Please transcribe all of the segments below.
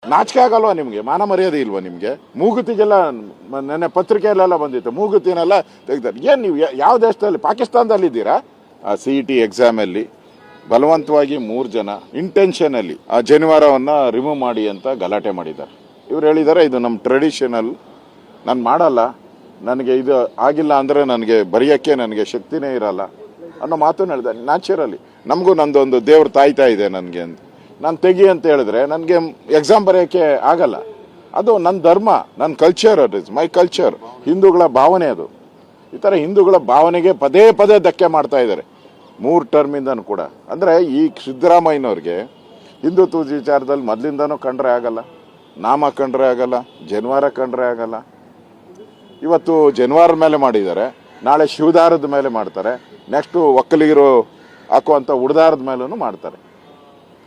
ನಾಚಿಕೆ ಆಗಲ್ವಾ ನಿಮಗೆ? ಮಾನ ಮರ್ಯಾದೆ ಇಲ್ವಾ ನಿಮಗೆ? ಮೂಗುತಿಗೆಲ್ಲ ನೆನ್ನೆ ಪತ್ರಿಕೆಯಲ್ಲೆಲ್ಲ ಬಂದಿತ್ತು, ಮೂಗುತಿನೆಲ್ಲ ತೆಗ್ದಾರೆ. ಏನು ನೀವು ಯಾವ ದೇಶದಲ್ಲಿ, ಪಾಕಿಸ್ತಾನದಲ್ಲಿ ಇದ್ದೀರಾ? ಆ CET ಎಕ್ಸಾಮಲ್ಲಿ ಬಲವಂತವಾಗಿ 3 ಜನ ಇಂಟೆನ್ಷನಲ್ಲಿ ಆ ಜನಿವಾರವನ್ನು ರಿಮೂವ್ ಮಾಡಿ ಅಂತ ಗಲಾಟೆ ಮಾಡಿದ್ದಾರೆ. ಇವ್ರು ಹೇಳಿದ್ದಾರೆ ಇದು ನಮ್ಮ ಟ್ರೆಡಿಷನಲ್, ನಾನು ಮಾಡಲ್ಲ, ನನಗೆ ಇದು ಆಗಿಲ್ಲ ಅಂದರೆ ನನಗೆ ಬರೆಯೋಕ್ಕೆ ನನಗೆ ಶಕ್ತಿನೇ ಇರಲ್ಲ ಅನ್ನೋ ಮಾತನ್ನು ಹೇಳಿದ್ದಾರೆ. ನ್ಯಾಚುರಲಿ ನಮಗೂ ನಂದೊಂದು ದೇವ್ರ ತಾಯ್ತಾ ಇದೆ ನನಗೆ ಅಂತ ನಾನು ತೆಗಿ ಅಂತ ಹೇಳಿದ್ರೆ ನನಗೆ ಎಕ್ಸಾಮ್ ಬರೆಯೋಕ್ಕೆ ಆಗಲ್ಲ. ಅದು ನನ್ನ ಧರ್ಮ, ನನ್ನ culture, it is my culture. ಹಿಂದೂಗಳ ಭಾವನೆ ಅದು. ಈ ಥರ ಹಿಂದೂಗಳ ಭಾವನೆಗೆ ಪದೇ ಪದೇ ಧಕ್ಕೆ ಮಾಡ್ತಾ ಇದ್ದಾರೆ 3 ಟರ್ಮಿಂದನೂ ಕೂಡ. ಅಂದರೆ ಈ ಸಿದ್ದರಾಮಯ್ಯನವ್ರಿಗೆ ಹಿಂದುತ್ವ ವಿಚಾರದಲ್ಲಿ ಮೊದಲಿಂದನೂ ಕಂಡ್ರೆ ಆಗಲ್ಲ, ನಾಮ ಕಂಡ್ರೆ ಆಗಲ್ಲ, ಜನಿವಾರ ಕಂಡ್ರೆ ಆಗಲ್ಲ. ಇವತ್ತು ಜನಿವಾರದ ಮೇಲೆ ಮಾಡಿದ್ದಾರೆ, ನಾಳೆ ಶಿವದಾರದ ಮೇಲೆ ಮಾಡ್ತಾರೆ, ನೆಕ್ಸ್ಟು ಒಕ್ಕಲಿಗರು ಹಾಕುವಂಥ ಉಡ್ದಾರದ ಮೇಲೂ ಮಾಡ್ತಾರೆ.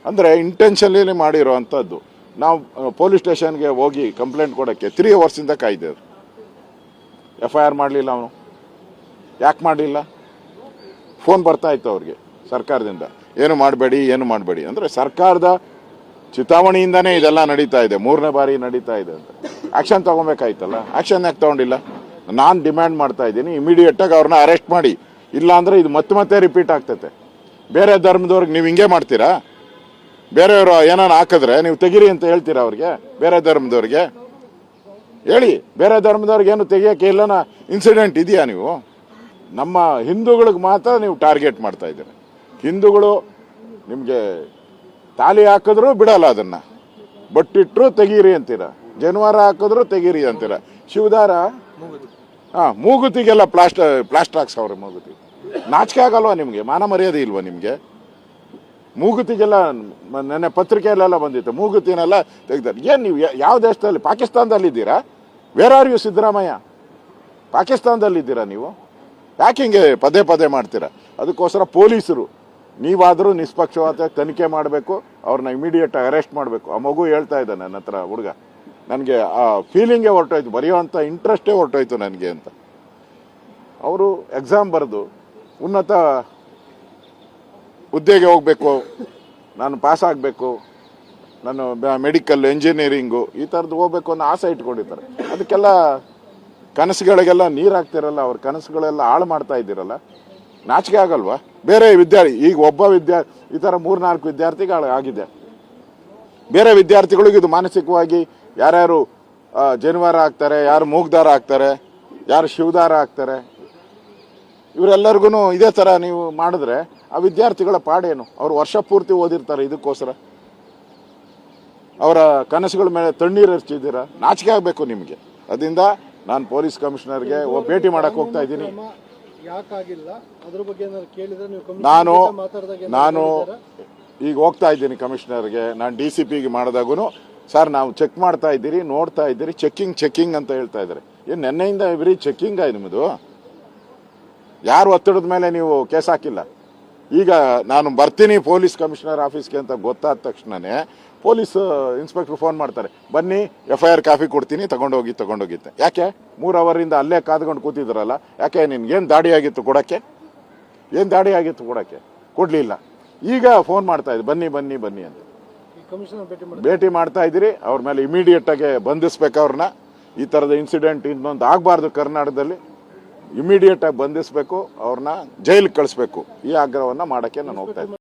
ಅಂದರೆ ಇಂಟೆನ್ಷನ್ಲಿ ಮಾಡಿರೋ ಅಂಥದ್ದು. ನಾವು ಪೊಲೀಸ್ ಸ್ಟೇಷನ್ಗೆ ಹೋಗಿ ಕಂಪ್ಲೇಂಟ್ ಕೊಡೋಕ್ಕೆ 3 ಅವರ್ಸಿಂದ ಕಾಯ್ದೇವ್ರು. FIR ಮಾಡಲಿಲ್ಲ ಅವನು. ಯಾಕೆ ಮಾಡಲಿಲ್ಲ? ಫೋನ್ ಬರ್ತಾ ಇತ್ತು ಅವ್ರಿಗೆ ಸರ್ಕಾರದಿಂದ, ಏನು ಮಾಡಬೇಡಿ, ಏನು ಮಾಡಬೇಡಿ ಅಂದರೆ. ಸರ್ಕಾರದ ಚಿತಾವಣೆಯಿಂದನೇ ಇದೆಲ್ಲ ನಡೀತಾ ಇದೆ, 3ನೇ ಬಾರಿ ನಡೀತಾ ಇದೆ ಅಂತ. ಆ್ಯಕ್ಷನ್ ತೊಗೊಬೇಕಾಯ್ತಲ್ಲ, ಆ್ಯಕ್ಷನ್ ಯಾಕೆ ತೊಗೊಂಡಿಲ್ಲ? ನಾನು ಡಿಮ್ಯಾಂಡ್ ಮಾಡ್ತಾ ಇದ್ದೀನಿ, ಇಮಿಡಿಯೇಟಾಗಿ ಅವ್ರನ್ನ ಅರೆಸ್ಟ್ ಮಾಡಿ. ಇಲ್ಲ ಅಂದರೆ ಇದು ಮತ್ತೆ ರಿಪೀಟ್ ಆಗ್ತೈತೆ. ಬೇರೆ ಧರ್ಮದವ್ರಿಗೆ ನೀವು ಹಿಂಗೆ ಮಾಡ್ತೀರಾ? ಬೇರೆಯವರು ಏನಾರು ಹಾಕಿದ್ರೆ ನೀವು ತೆಗೀರಿ ಅಂತ ಹೇಳ್ತೀರಾ ಅವ್ರಿಗೆ? ಬೇರೆ ಧರ್ಮದವ್ರಿಗೆ ಹೇಳಿ. ಬೇರೆ ಧರ್ಮದವ್ರಿಗೆ ಏನು ತೆಗಿಯೋಕ್ಕೆ ಇಲ್ಲನ ಇನ್ಸಿಡೆಂಟ್ ಇದೆಯಾ? ನೀವು ನಮ್ಮ ಹಿಂದೂಗಳಿಗೆ ಮಾತ್ರ ನೀವು ಟಾರ್ಗೆಟ್ ಮಾಡ್ತಾ ಇದ್ದೀರಿ. ಹಿಂದೂಗಳು ನಿಮಗೆ ತಾಲಿ ಹಾಕಿದ್ರು ಬಿಡಲ್ಲ, ಅದನ್ನು ಬಟ್ಟಿಟ್ರು ತೆಗೀರಿ ಅಂತೀರ, ಜನಿವಾರ ಹಾಕಿದ್ರು ತೆಗೀರಿ ಅಂತೀರ, ಶಿವದಾರ ಮೂಗುತಿಗೆಲ್ಲ ಪ್ಲಾಸ್ಟರ್ ಹಾಕ್ಸವ್ರೆ ಮೂಗುತಿ. ನಾಚಿಕೆ ಆಗಲ್ವಾ ನಿಮಗೆ? ಮಾನ ಮರ್ಯಾದೆ ಇಲ್ವಾ ನಿಮಗೆ? ಮೂಗುತಿಗೆಲ್ಲ ನೆನ್ನೆ ಪತ್ರಿಕೆಯಲ್ಲೆಲ್ಲ ಬಂದಿತ್ತು, ಮೂಗುತಿನೆಲ್ಲ ತೆಗ್ದಾರೆ. ಏನು ನೀವು ಯಾವ ದೇಶದಲ್ಲಿ, ಪಾಕಿಸ್ತಾನದಲ್ಲಿ ಇದ್ದೀರಾ? Where are you Siddaramaiah? ಪಾಕಿಸ್ತಾನದಲ್ಲಿದ್ದೀರಾ ನೀವು? ಯಾಕೆ ಹಿಂಗೆ ಪದೇ ಪದೇ ಮಾಡ್ತೀರಾ? ಅದಕ್ಕೋಸ್ಕರ ಪೊಲೀಸರು ನೀವಾದರೂ ನಿಷ್ಪಕ್ಷಪಾತ ತನಿಖೆ ಮಾಡಬೇಕು, ಅವ್ರನ್ನ ಇಮಿಡಿಯೇಟಾಗಿ ಅರೆಸ್ಟ್ ಮಾಡಬೇಕು. ಆ ಮಗು ಹೇಳ್ತಾ ಇದ್ದ ನನ್ನ ಹತ್ರ, ಹುಡುಗ, ನನಗೆ ಆ ಫೀಲಿಂಗೇ ಹೊರಟೋಯ್ತು, ಬರೆಯೋವಂಥ ಇಂಟ್ರೆಸ್ಟೇ ಹೊರಟೋಯ್ತು ನನಗೆ ಅಂತ. ಅವರು ಎಕ್ಸಾಮ್ ಬರೆದು ಉನ್ನತ ಹುದ್ದೆಗೆ ಹೋಗಬೇಕು, ನಾನು ಪಾಸ್ ಆಗಬೇಕು, ನಾನು ಮೆಡಿಕಲ್, ಇಂಜಿನಿಯರಿಂಗು ಈ ಥರದ್ದು ಹೋಗ್ಬೇಕು ಅನ್ನೋ ಆಸೆ ಇಟ್ಕೊಂಡಿರ್ತಾರೆ. ಅದಕ್ಕೆಲ್ಲ ಕನಸುಗಳಿಗೆಲ್ಲ ನೀರು ಹಾಕ್ತಿರಲ್ಲ, ಅವ್ರ ಕನಸುಗಳೆಲ್ಲ ಹಾಳು ಮಾಡ್ತಾ ಇದ್ದೀರಲ್ಲ. ನಾಚಿಕೆ ಆಗಲ್ವಾ? ಬೇರೆ ವಿದ್ಯಾರ್ಥಿ, ಈಗ ಒಬ್ಬ ಈ ಥರ 3-4 ವಿದ್ಯಾರ್ಥಿಗಳು ಆಗಿದೆ. ಬೇರೆ ವಿದ್ಯಾರ್ಥಿಗಳಿಗೂ ಇದು ಮಾನಸಿಕವಾಗಿ ಯಾರ್ಯಾರು ಜನಿವಾರ ಹಾಕ್ತಾರೆ, ಯಾರು ಮೂಗ್ದಾರ ಹಾಕ್ತಾರೆ, ಯಾರು ಶಿವದಾರ ಹಾಕ್ತಾರೆ, ಇವರೆಲ್ಲರಿಗೂ ಇದೇ ಥರ ನೀವು ಮಾಡಿದ್ರೆ ಆ ವಿದ್ಯಾರ್ಥಿಗಳ ಪಾಡೇನು? ಅವರು ವರ್ಷ ಪೂರ್ತಿ ಓದಿರ್ತಾರೆ ಇದಕ್ಕೋಸ್ಕರ. ಅವರ ಕನಸುಗಳ ಮೇಲೆ ತಣ್ಣೀರು ಹರಿಸಿದ್ದೀರಾ. ನಾಚಿಕೆ ಆಗಬೇಕು ನಿಮಗೆ. ಅದರಿಂದ ನಾನು ಪೊಲೀಸ್ ಕಮಿಷನರ್ಗೆ ಭೇಟಿ ಮಾಡಕ್ಕೆ ಹೋಗ್ತಾ ಇದ್ದೀನಿ. ನಾನು ಈಗ ಹೋಗ್ತಾ ಇದ್ದೀನಿ ಕಮಿಷನರ್ಗೆ. ನಾನು DCPಗೆ ಮಾಡಿದಾಗೂ, ಸರ್ ನಾವು ಚೆಕ್ ಮಾಡ್ತಾ ಇದ್ದೀರಿ, ನೋಡ್ತಾ ಇದ್ದೀರಿ, ಚೆಕ್ಕಿಂಗ್ ಅಂತ ಹೇಳ್ತಾ ಇದ್ದಾರೆ. ಏನು ನೆನ್ನೆಯಿಂದ ಬರೀ ಚೆಕ್ಕಿಂಗ ನಿಮ್ಮದು? ಯಾರು ಒತ್ತಡದ ಮೇಲೆ ನೀವು ಕೇಸ್ ಹಾಕಿಲ್ಲ. ಈಗ ನಾನು ಬರ್ತೀನಿ ಪೊಲೀಸ್ ಕಮಿಷನರ್ ಆಫೀಸ್ಗೆ ಅಂತ ಗೊತ್ತಾದ ತಕ್ಷಣವೇ ಪೊಲೀಸ್ ಇನ್ಸ್ಪೆಕ್ಟರ್ ಫೋನ್ ಮಾಡ್ತಾರೆ, ಬನ್ನಿ FIR ಕಾಪಿ ಕೊಡ್ತೀನಿ, ತಗೊಂಡೋಗಿತ್ತೆ. ಯಾಕೆ 3 ಅವರಿಂದ ಅಲ್ಲೇ ಕಾದ್ಕೊಂಡು ಕೂತಿದ್ರಲ್ಲ, ಯಾಕೆ ನಿನ್ಗೇನು ದಾಡಿ ಆಗಿತ್ತು ಕೊಡೋಕ್ಕೆ? ಏನು ದಾಡಿ ಆಗಿತ್ತು ಕೊಡೋಕ್ಕೆ? ಕೊಡಲಿಲ್ಲ. ಈಗ ಫೋನ್ ಮಾಡ್ತಾ ಇದ್ದೆ, ಬನ್ನಿ ಅಂತ. ಭೇಟಿ ಮಾಡ್ತಾ ಇದ್ದೀರಿ. ಅವ್ರ ಮೇಲೆ ಇಮಿಡಿಯೇಟಾಗಿ ಬಂಧಿಸ್ಬೇಕು ಅವ್ರನ್ನ. ಈ ಥರದ ಇನ್ಸಿಡೆಂಟ್ ಇನ್ನೊಂದು ಆಗಬಾರ್ದು ಕರ್ನಾಟಕದಲ್ಲಿ. ಇಮಿಡಿಯೇಟಾಗಿ ಬಂಧಿಸಬೇಕು, ಅವ್ರನ್ನ ಜೈಲಿಗೆ ಕಳಿಸ್ಬೇಕು. ಈ ಆಗ್ರಹವನ್ನು ಮಾಡೋಕ್ಕೆ ನಾನು ಹೋಗ್ತಾ ಇದ್ದೀನಿ.